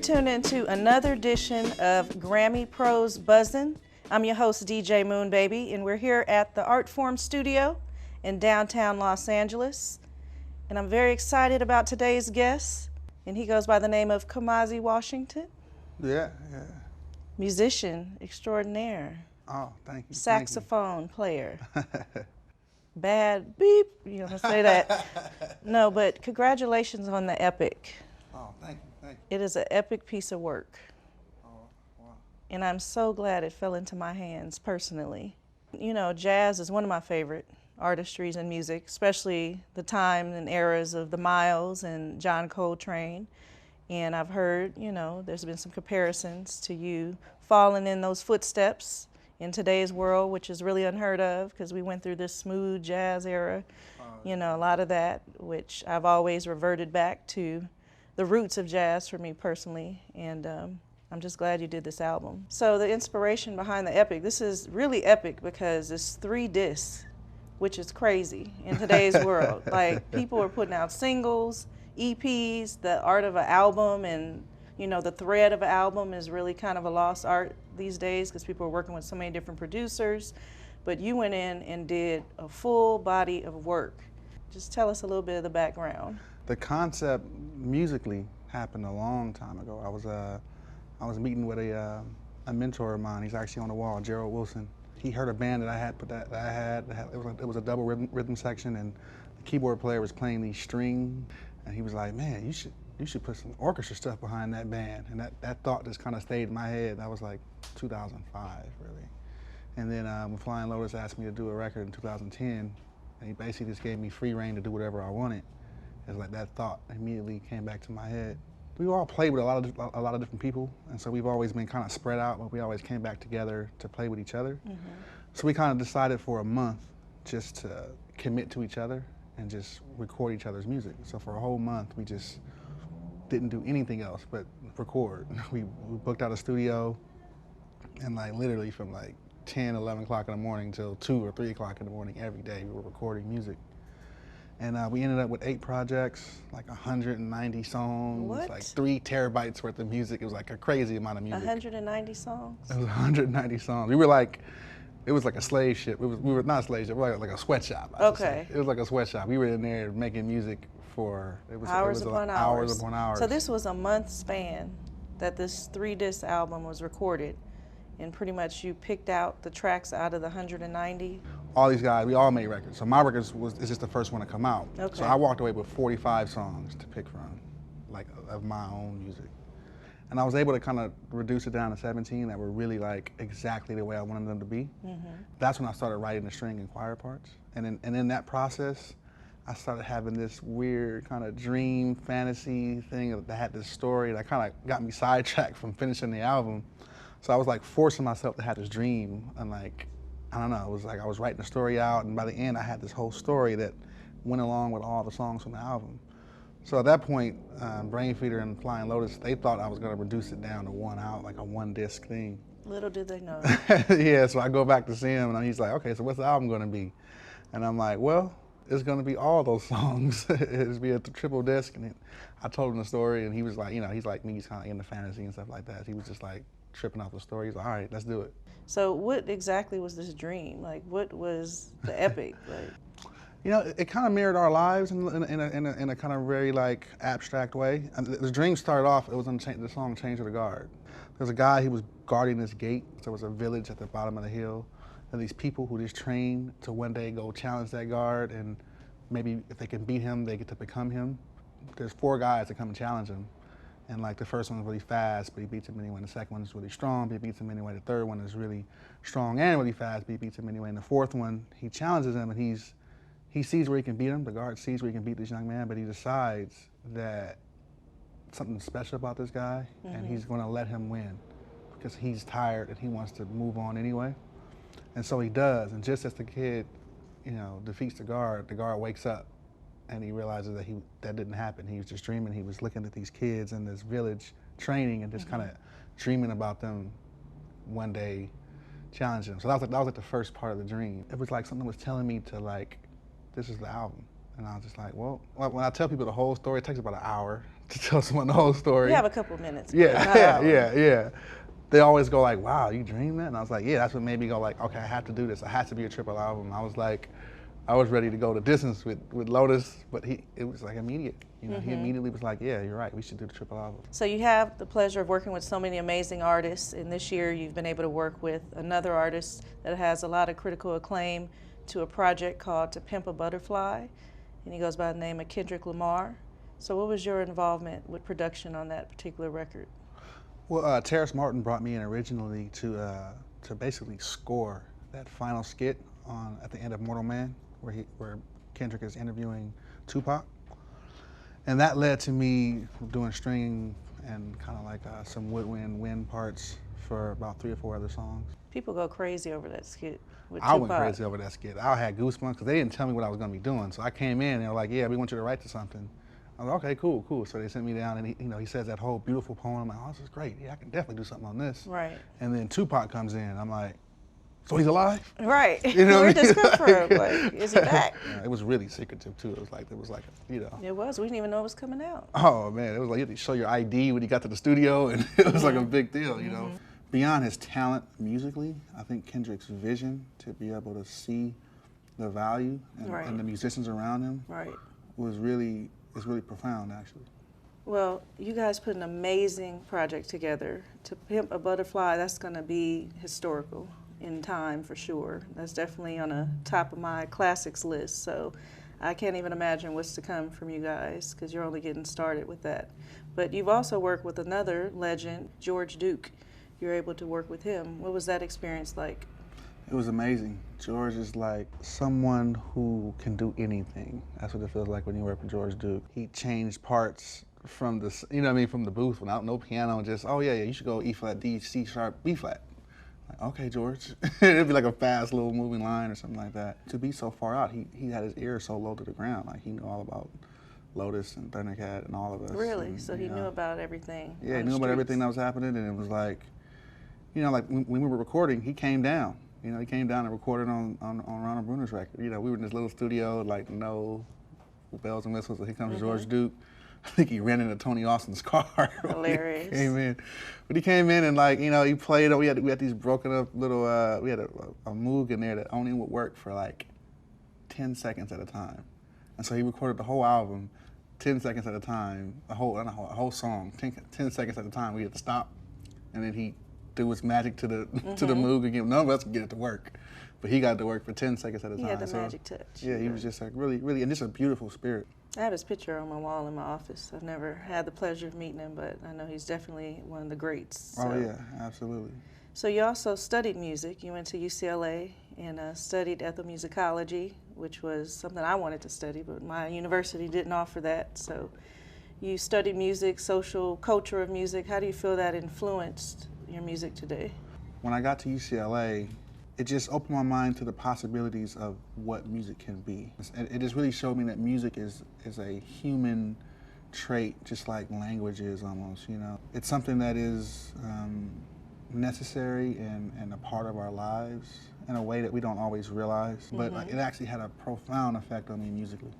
tuned into another edition of Grammy Pro Buzzin. I'm your host, DJ Moonbaby, and we're here at the Artform Studio in downtown Los Angeles. And I'm very excited about today's guest, and he goes by the name of Kamasi Washington. Yeah. Musician extraordinaire. Oh, thank you. Saxophone player. Bad beep, you know, say that. No, but congratulations on the epic. Oh, thank you. It is an epic piece of work. Oh, wow. And I'm so glad it fell into my hands personally. You know, jazz is one of my favorite artistries in music, especially the time and eras of the Miles and John Coltrane. And I've heard, you know, there's been some comparisons to you following in those footsteps in today's world, which is really unheard of because we went through this smooth jazz era. You know, a lot of that, which I've always reverted back to the roots of jazz for me personally. And I'm just glad you did this album. So the inspiration behind the epic, this is really epic because it's 3 discs, which is crazy in today's world. Like, people are putting out singles, EPs, the art of an album, and you know, the thread of an album is really kind of a lost art these days because people are working with so many different producers. But you went in and did a full body of work. Just tell us a little bit of the background. The concept musically happened a long time ago. I was meeting with a mentor of mine. He's actually on the wall, Gerald Wilson. He heard a band that I had. It was a double rhythm section, and the keyboard player was playing these strings, and he was like, "Man, you should put some orchestra stuff behind that band." And that thought just kind of stayed in my head. That was like 2005, really. And then when Flying Lotus asked me to do a record in 2010, and he basically just gave me free reign to do whatever I wanted. It's like that thought immediately came back to my head. We all played with a lot of different people, and so we've always been kind of spread out, but we always came back together to play with each other. Mm-hmm. So we kind of decided for a month just to commit to each other and just record each other's music. So for a whole month, we just didn't do anything else but record. We booked out a studio, and like literally from like 10, 11 o'clock in the morning till 2 or 3 o'clock in the morning every day, we were recording music. And we ended up with 8 projects, like 190 songs, What? like 3 terabytes worth of music. It was like a crazy amount of music. 190 songs? It was 190 songs. We were like, it was like a slave ship. We were not a slave ship, we were like a sweatshop. Okay. It was like a sweatshop. We were in there making music for, hours upon hours. Hours upon hours. So this was a month span that this 3-disc album was recorded, and pretty much you picked out the tracks out of the 190? All these guys, we all made records. So my records is just the first one to come out. Okay. So I walked away with 45 songs to pick from, like of my own music. And I was able to kind of reduce it down to 17 that were really like exactly the way I wanted them to be. Mm-hmm. That's when I started writing the string and choir parts. And in that process, I started having this weird kind of dream fantasy thing that had this story that kind of got me sidetracked from finishing the album. So I was like forcing myself to have this dream, and like, I don't know, it was like I was writing the story out, and by the end I had this whole story that went along with all the songs from the album. So at that point, Brainfeeder and Flying Lotus, they thought I was gonna reduce it down to like a 1-disc thing. Little did they know. Yeah, so I go back to see him, and he's like, "Okay, so what's the album gonna be?" And I'm like, "Well, it's gonna be all those songs. It's be a triple disc." And I told him the story, and he was like, you know, he's like me, he's kind of into fantasy and stuff like that. So he was just like tripping off the story. He's like, "All right, let's do it." So what exactly was this dream? Like, what was the epic? Like, you know, it kind of mirrored our lives in a kind of very like abstract way. And the dream started off, it was on the song "Change of the Guard." There's a guy who was guarding this gate. So there was a village at the bottom of the hill. And these people who just trained to one day go challenge that guard, and maybe if they can beat him, they get to become him. There's 4 guys that come and challenge him. And like the first one's really fast, but he beats him anyway. The second one is really strong, but he beats him anyway. The third one is really strong and really fast, but he beats him anyway. And the 4th one, he challenges him, and he sees where he can beat him. The guard sees where he can beat this young man, but he decides that something special about this guy, mm-hmm. and he's gonna let him win because he's tired and he wants to move on anyway. And so he does, and just as the kid, you know, defeats the guard wakes up, and he realizes that that didn't happen. He was just dreaming. He was looking at these kids in this village training and just mm-hmm. kind of dreaming about them one day challenging them. So that was like the first part of the dream. It was like something was telling me to like, this is the album. And I was just like, well, when I tell people the whole story, it takes about an hour to tell someone the whole story. You have a couple minutes. Yeah. They always go like, wow, you dreamed that? And I was like, yeah, that's what made me go like, okay, I have to do this. It has to be a triple album. I was like, I was ready to go the distance with Lotus, but it was like immediate. You know, he immediately was like, yeah, you're right, we should do the triple album. So you have the pleasure of working with so many amazing artists, and this year you've been able to work with another artist that has a lot of critical acclaim to a project called To Pimp A Butterfly, and he goes by the name of Kendrick Lamar. So what was your involvement with production on that particular record? Well, Terrace Martin brought me in originally to basically score that final skit at the end of Mortal Man, where Kendrick is interviewing Tupac. And that led to me doing stringing and kind of like some woodwind wind parts for about 3 or 4 other songs. People go crazy over that skit with I Tupac. went crazy over that skit. I had goosebumps because they didn't tell me what I was going to be doing. So I came in and they were like, yeah, we want you to write to something. I was like, okay, cool. So they sent me down and he says that whole beautiful poem. I'm like, oh, this is great. Yeah, I can definitely do something on this. Right. And then Tupac comes in. I'm like, so he's alive? Right. You know Where'd this come from? Like, is he back? Yeah, it was really secretive too. It was like, you know. It was. We didn't even know it was coming out. Oh man, it was like you had to show your ID when you got to the studio, and it was like a big deal, you know. Beyond his talent musically, I think Kendrick's vision to be able to see the value and the musicians around him was really profound, actually. Well, you guys put an amazing project together. To Pimp A Butterfly, that's going to be historical in time for sure. That's definitely on the top of my classics list. So I can't even imagine what's to come from you guys because you're only getting started with that. But you've also worked with another legend, George Duke. You're able to work with him. What was that experience like? It was amazing. George is like someone who can do anything. That's what it feels like when you work with George Duke. He changed parts from the, you know what I mean, from the booth without no piano, just, oh yeah, you should go E flat, D, C sharp, B flat. Like, okay, George. It'd be like a fast little moving line or something like that. To be so far out, he had his ear so low to the ground. Like he knew all about Lotus and Thundercat and all of us. Really? And, so he knew about everything? Yeah, he knew about everything that was happening, and it was like, you know, like when we were recording, he came down. You know, he came down and recorded on Ronald Bruner's record. You know, we were in this little studio, like no bells and whistles. So here comes George Duke. I think he ran into Tony Austin's car. Hilarious. He came in. But he came in and like, you know, he played, we had these broken up little, we had a Moog in there that only would work for like 10 seconds at a time. And so he recorded the whole album 10 seconds at a time, a whole song, 10 seconds at a time. We had to stop. And then he do his magic to the Moog again. None of us could get it to work. But he got it to work for 10 seconds at a time. He had the magic touch. Yeah, he was just like really, and just a beautiful spirit. I have his picture on my wall in my office. I've never had the pleasure of meeting him, but I know he's definitely one of the greats. So. Oh yeah, absolutely. So you also studied music. You went to UCLA and studied ethnomusicology, which was something I wanted to study, but my university didn't offer that. So you studied music, social culture of music. How do you feel that influenced your music today? When I got to UCLA, it just opened my mind to the possibilities of what music can be. It just really showed me that music is a human trait, just like language is almost, you know. It's something that is necessary and a part of our lives in a way that we don't always realize, but like, it actually had a profound effect on me musically.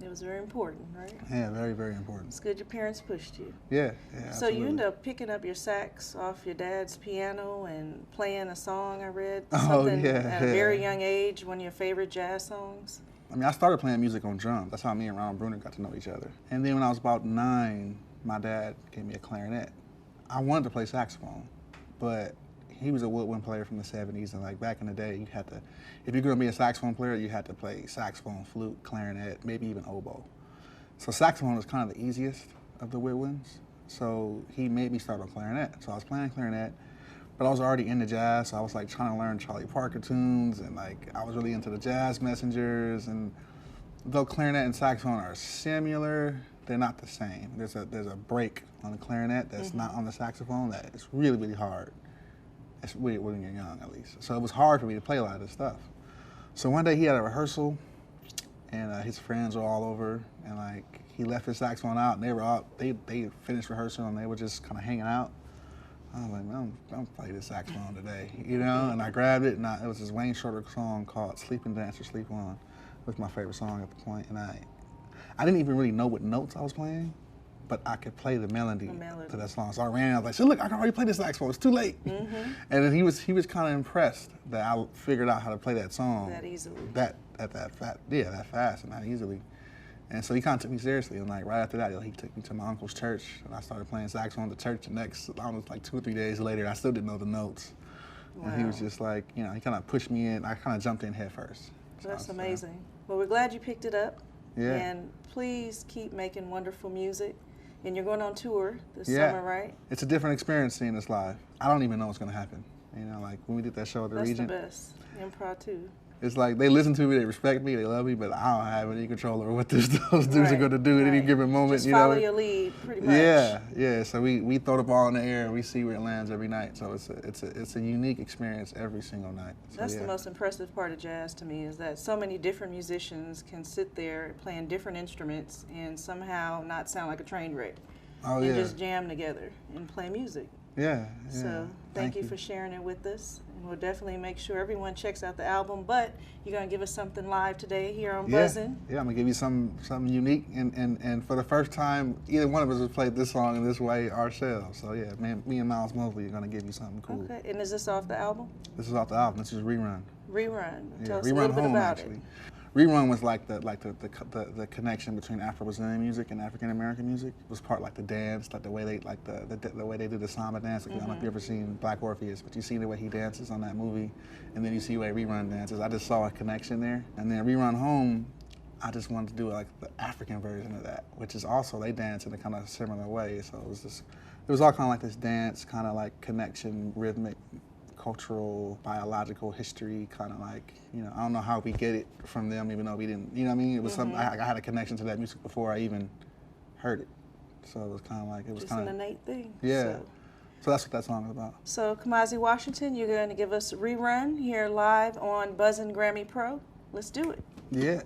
It was very important, right? Yeah, very, very important. It's good your parents pushed you. Yeah, So absolutely. you ended up picking up your sax off your dad's piano and playing a song, I read, Oh, something yeah, at a very young age, one of your favorite jazz songs. I mean, I started playing music on drums. That's how me and Ronald Bruner got to know each other. And then when I was about 9, my dad gave me a clarinet. I wanted to play saxophone, but he was a woodwind player from the 70s, and like back in the day, you had to, if you're gonna be a saxophone player, you had to play saxophone, flute, clarinet, maybe even oboe. So saxophone was kind of the easiest of the woodwinds. So he made me start on clarinet. So I was playing clarinet, but I was already into jazz, so I was like trying to learn Charlie Parker tunes, and like I was really into the Jazz Messengers. And though clarinet and saxophone are similar, they're not the same. There's a break on the clarinet that's not on the saxophone that is really, really hard. It's weird when you're young, at least. So it was hard for me to play a lot of this stuff. So one day he had a rehearsal, and his friends were all over, and like he left his saxophone out, and they were out. They finished rehearsal, and they were just kind of hanging out. I was like, man, I'm gonna play this saxophone today, you know? And I grabbed it, and it was this Wayne Shorter song called "Sleep and Dance or Sleep On." It was my favorite song at the point, and I didn't even really know what notes I was playing, but I could play the melody, melody. to that song. So I ran out, I was like, so look, I can already play this saxophone, it's too late. And then he was kind of impressed that I figured out how to play that song. That easily. That fast and that easily. And so he kind of took me seriously, and like right after that, he took me to my uncle's church, and I started playing saxophone at the church. The next, I don't know, like 2 or 3 days later, I still didn't know the notes. Wow. And he was just like, you know, he kind of pushed me in. I kind of jumped in head first. So that's amazing. Well, we're glad you picked it up. Yeah. And please keep making wonderful music. And you're going on tour this summer, right? It's a different experience seeing this live. I don't even know what's going to happen. You know, like when we did that show at the Regent. That's the best. Improv too. It's like they listen to me, they respect me, they love me, but I don't have any control over what those dudes are going to do at any given moment. Just follow your lead, pretty much. Yeah. So we throw the ball in the air and we see where it lands every night. So it's a unique experience every single night. So, that's the most impressive part of jazz to me, is that so many different musicians can sit there playing different instruments and somehow not sound like a train wreck. Oh, and just jam together and play music. Yeah. So thank you for sharing it with us. And we'll definitely make sure everyone checks out the album. But you're going to give us something live today here on Buzzin'. Yeah, I'm going to give you something unique. And for the first time, either one of us has played this song in this way ourselves. So yeah, me and Miles Mosley are going to give you something cool. Okay, and is this off the album? This is off the album. This is Rerun. Rerun. Yeah, Tell us Rerun a little bit Home, about actually. it. Rerun was like the connection between Afro-Brazilian music and African American music. It was part like the dance, like the way they the way they do the samba dance. Like, I don't know if you ever seen Black Orpheus, but you see the way he dances on that movie, and then you see the way Rerun dances. I just saw a connection there. And then Rerun Home, I just wanted to do like the African version of that, which is also they dance in a kind of similar way. So it was all kind of like this dance, kind of like connection, rhythmic, cultural, biological history, kind of like, you know, I don't know how we get it from them, even though we didn't, you know what I mean? It was something, I had a connection to that music before I even heard it. So it was kind of like, it was just kind of an innate thing. Yeah. So that's what that song is about. So Kamasi Washington, you're going to give us Rerun here live on Buzzin' Grammy Pro. Let's do it. Yeah.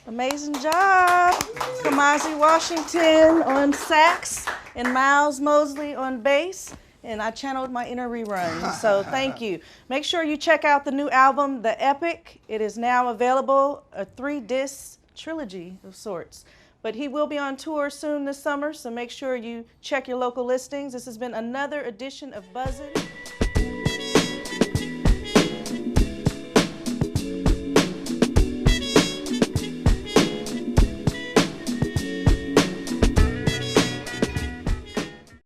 Amazing job. Kamasi Washington on sax and Miles Mosley on bass. And I channeled my inner Rerun, so thank you. Make sure you check out the new album, The Epic. It is now available, a 3-disc trilogy of sorts. But he will be on tour soon this summer, so make sure you check your local listings. This has been another edition of Buzzin'.